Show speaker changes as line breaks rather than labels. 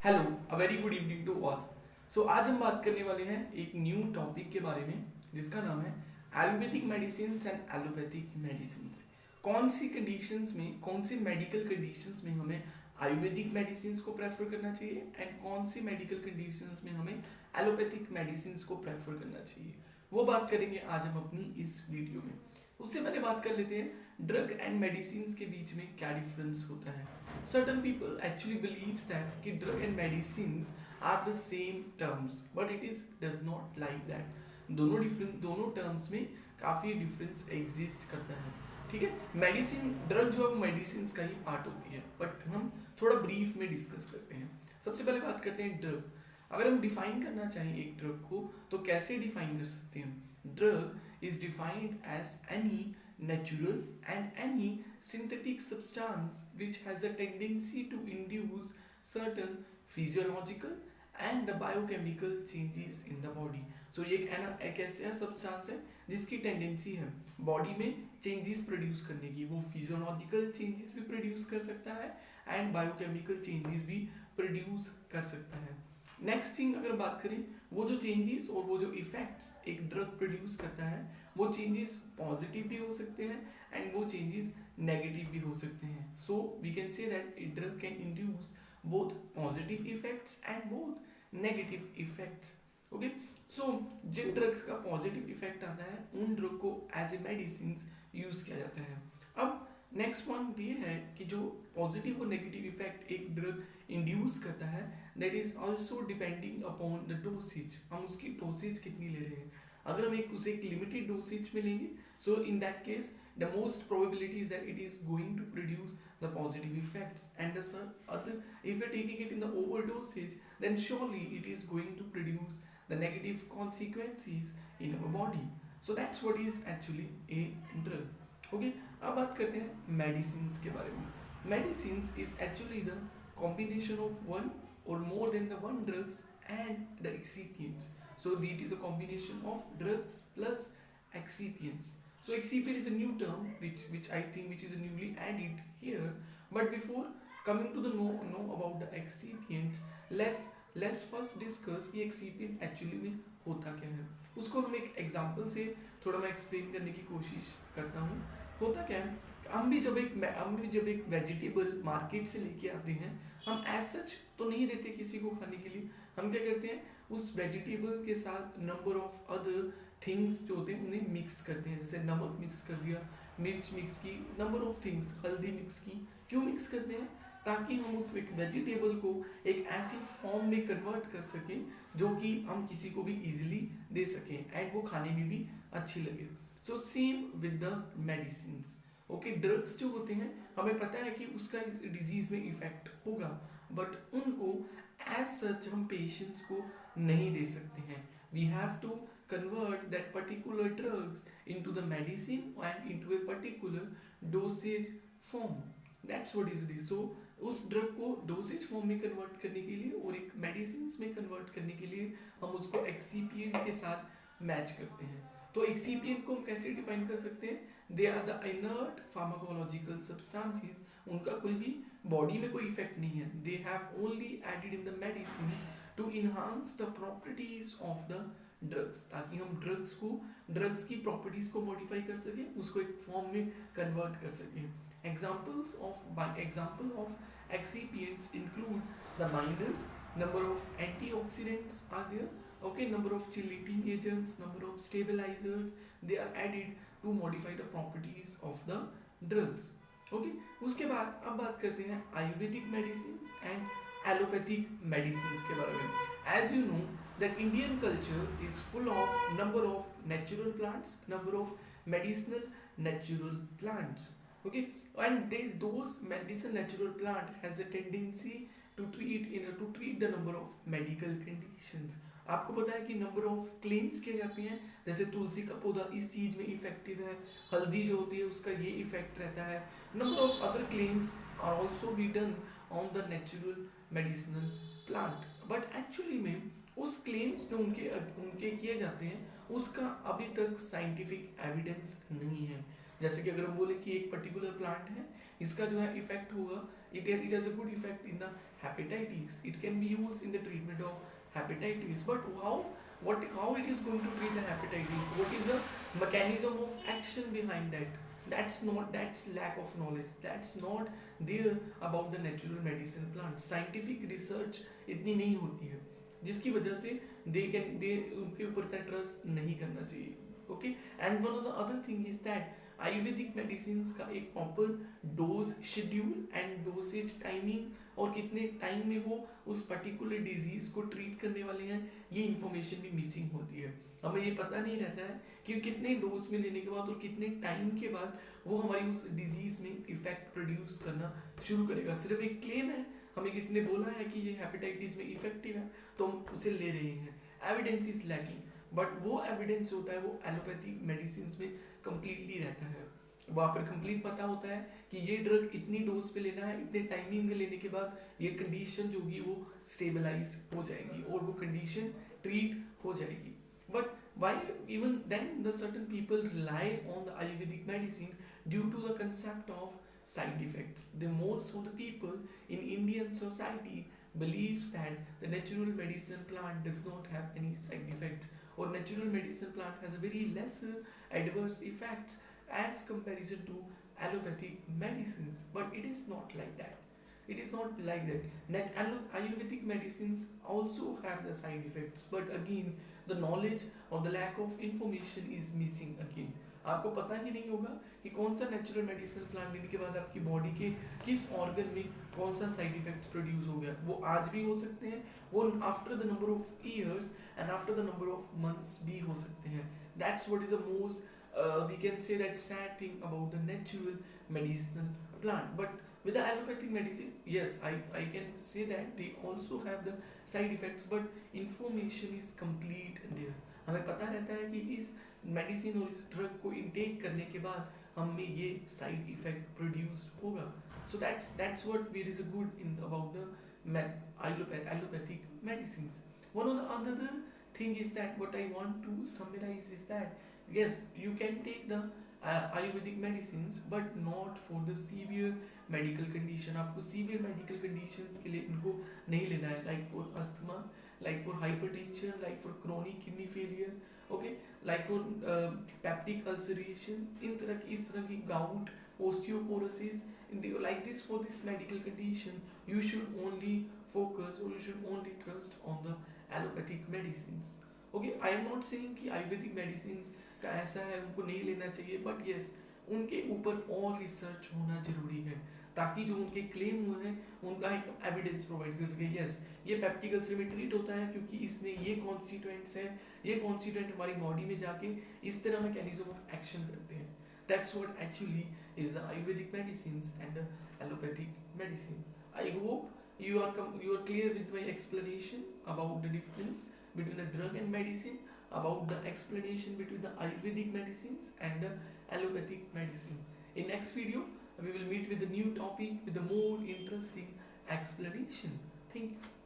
Hello, a very good evening to all. So आज हम बात करने वाले हैं एक न्यू टॉपिक के बारे में जिसका नाम है allopathic medicine and allopathic medicine. कौन सी कंडीशंस में, कौन सी मेडिकल कंडीशंस में हमें आयुर्वेदिक मेडिसिन को प्रेफर करना चाहिए एंड कौन सी मेडिकल कंडीशंस में हमें एलोपैथिक मेडिसिन को प्रेफर करना चाहिए, वो बात करेंगे आज हम अपनी इस वीडियो में। उससे पहले बात कर लेते हैं ड्रग एंड मेडिसिन के बीच में क्या डिफरेंस होता है। Certain people actually believes that कि drug and medicines are the same terms, but it is does not like that. दोनों टर्म्स में काफी डिफरेंस एग्जिस्ट करता है। ठीक है, मेडिसिन ड्रग जो है मेडिसिन का ही पार्ट होती है, बट हम थोड़ा ब्रीफ में डिस्कस करते हैं। सबसे पहले बात करते हैं ड्रग। अगर हम डिफाइन करना चाहें एक ड्रग को तो कैसे डिफाइन कर सकते हैं। Drug is defined as any natural and any synthetic substance which has a tendency to induce certain physiological and the biochemical changes in the body. So ये एक ऐसा सब्सटेंस है जिसकी टेंडेंसी है बॉडी में चेंजेस प्रोड्यूस करने की। वो फिजियोलॉजिकल चेंजेस भी प्रोड्यूस कर सकता है एंड बायोकेमिकल चेंजेस भी प्रोड्यूस कर सकता है। नेक्स्ट थिंग अगर बात करें, वो जो चेंजेस और वो जो इफेक्ट्स एक ड्रग प्रोड्यूस करता है वो चेंजेस पॉजिटिव भी हो सकते हैं एंड वो चेंजेस नेगेटिव भी हो सकते हैं। So we can say that a drug can induce both positive effects and both negative effects. Okay, so जिन ड्रग्स का पॉजिटिव इफेक्ट आता है उन ड्रग को एज ए मेडिसिन यूज किया जाता है। अब नेक्स्ट पॉइंट ये है कि जो पॉजिटिव और नेगेटिव इफेक्ट एक ड्रग इंड्यूस करता है that is also depending upon the dosage. हम उसकी डोसेज कितनी ले रहे हैं। अगर हम उसे एक लिमिटेड डोसेज में लेंगे so in that case the most probability is that it is going to produce the positive effects and the other if you are taking it in the over dosage then surely it is going to produce the negative consequences in our body. So that's what is actually a drug. Okay, अब बात करते हैं medicine के बारे में। Medicine is actually the combination of one or more than the one drugs and the excipients. So it is a combination of drugs plus excipients. So excipient is a new term which I think which is newly added here. But before coming to the know about the excipients, let's first discuss कि excipient actually में होता क्या है। उसको हम एक example से थोड़ा मैं एक्सप्लेन करने की कोशिश करता हूँ। होता क्या है, हम भी जब एक वेजिटेबल मार्केट से लेके आते हैं हम एज सच तो नहीं देते किसी को खाने के लिए। हम क्या करते हैं उस वेजिटेबल के साथ नंबर ऑफ अदर थिंग्स जो होते हैं उन्हें मिक्स करते हैं। जैसे नमक मिक्स कर दिया, मिर्च मिक्स की, नंबर ऑफ थिंग्स, हल्दी मिक्स की। क्यों मिक्स करते हैं? ताकि हम उस वेजिटेबल को एक ऐसी फॉर्म में कन्वर्ट कर सकें जो कि हम किसी को भी इजीली दे सकें एंड वो खाने में भी अच्छी लगे। So same with the medicine. Okay, drugs जो होते हैं हमें पता है कि उसका डिजीज में इफेक्ट होगा, बट उनको एज सच हम पेशेंट्स को नहीं दे सकते हैं। We have to convert that particular drugs into the medicine and into a particular dosage form. That's what is this. So उस ड्रग को डोसेज फॉर्म में कन्वर्ट करने के लिए और एक मेडिसिन में कन्वर्ट करने के लिए हम उसको एक्सीपिएंट के साथ मैच करते हैं। तो एक्सीपिएंट को हम कैसे डिफाइन कर सकते हैं? They are the inert pharmacological substances. उनका कोई भी बॉडी में कोई इफेक्ट नहीं है। They have only added in the medicine to enhance the properties of the drugs, ताकि हम ड्रग्स की प्रॉपर्टीज को मॉडिफाई कर सकें, उसको एक फॉर्म में कन्वर्ट कर सकें। Example of excipients include the binders, number of antioxidants are there, okay, number of chelating agents, number of stabilizers, they are added to modify the properties of the drugs. Okay, उसके बाद अब बात करते हैं Ayurvedic medicine and allopathic medicine के बारे में। As you know that Indian culture is full of number of natural plants, number of medicinal natural plants. Okay, and those medicinal natural plant has a tendency to treat the number of medical conditions. आपको पता है कि number of claims किए जाते हैं, जैसे तुलसी का पौधा इस चीज में इफेक्टिव है, हल्दी जो होती है उसका ये इफेक्ट रहता है। Number of other claims are also be done on the natural medicinal plant, but actually में उस क्लेम्स जो उनके किए जाते हैं उसका अभी तक साइंटिफिक एविडेंस नहीं है। जैसे कि अगर हम बोले कि एक पर्टिकुलर प्लांट है, इसका जो है इफेक्ट होगा, it has a good effect in the hepatitis. It can be used in the treatment of hepatitis. But how it is going to treat the hepatitis? What is the mechanism of action behind that? That's lack of knowledge. That's not there about the natural medicine plant. Scientific research इतनी नहीं होती है, जिसकी वजह से दे उनके ऊपर इतना ट्रस्ट नहीं करना चाहिए. Okay. And one of the other thing is that Ayurvedic medicine का एक proper dose schedule and dosage timing और कितने टाइम में वो उस पर्टिकुलर डिजीज को ट्रीट करने वाले हैं, ये इंफॉर्मेशन भी मिसिंग होती है. हमें ये पता नहीं रहता है कि कितने डोज में लेने के बाद और कितने टाइम के बाद वो हमारी उस डिजीज में इफेक्ट प्रोड्यूस करना शुरू करेगा. सिर्फ एक क्लेम है, हमें किसी ने बोला है कि ये हेपेटाइटिस में इफेक्टिव है तो हम उसे ले रहे हैं. Evidence is lacking. बट वो एविडेंस होता है वो एलोपैथिक मेडिसिन में कंप्लीटली रहता है. वहाँ पर कंप्लीट पता होता है कि ये ड्रग इतनी डोज पे लेना है, इतने टाइमिंग में लेने के बाद ये कंडीशन जो होगी वो स्टेबलाइज्ड हो जाएगी और वो कंडीशन ट्रीट हो जाएगी. But why even then the certain people rely on the Ayurvedic medicine due to the concept of side effects. The most of the people in Indian society believes that the natural medicine plant does not have any side effects, or natural medicine plant has very lesser adverse effects as comparison to allopathic medicines. But it is not like that. It is not like that. Ayurvedic medicines also have the side effects, but again the knowledge or the lack of information is missing again. आपको पता ही नहीं होगा कि कौन सा natural medicine plant लेने के बाद आपकी बॉडी के किस ऑर्गन में कौन सा साइड इफेक्ट्स प्रोड्यूस हो गया. वो आज भी हो सकते हैं, वो after the number of years and after the number of months भी हो सकते हैं. That's what is the most we can say that sad thing about the natural medicinal plant. But with the allopathic medicine, yes, I can say that they also have the side effects, but information is complete there. हमें पता रहता है कि इस medicine और इस drug को intake करने के बाद हमें ये साइड इफेक्ट प्रोड्यूस्ड होगा. सो that's what there is a good in about the allopathic medicines. One of the other thing is that what I want to summarize is that yes, you can take the Ayurvedic medicines but not for the severe medical condition. आपको severe medical conditions के लिए इनको नहीं लेना है, like for asthma, like for hypertension, like for chronic kidney failure, okay, like for peptic ulceration, इस तरह की gout, osteoporosis, like this. For this medical condition you should only focus or you should only trust on the allopathic medicines. Okay, I am not saying कि Ayurvedic medicine का ऐसा है उनको नहीं लेना चाहिए, बट यस उनके ऊपर और रिसर्च होना जरूरी है ताकि जो उनके क्लेम हुए हैं उनका एक एविडेंस प्रोवाइड कर सके. यस, ये पेप्टिक अल्सर में ट्रीट होता है क्योंकि इसमें ये कॉन्स्टिट्यूएंट्स हैं, ये कॉन्स्टिट्यूएंट हमारी बॉडी में जाके इस तरह मैकेनिज्म ऑफ एक्शन करते हैं. That's what actually is the Ayurvedic medicines and the allopathic medicine. I hope you are clear with my explanation about the difference between the drug and medicine, about the explanation between the Ayurvedic medicines and the allopathic medicine. In next video we will meet with a new topic with a more interesting explanation. Thank you.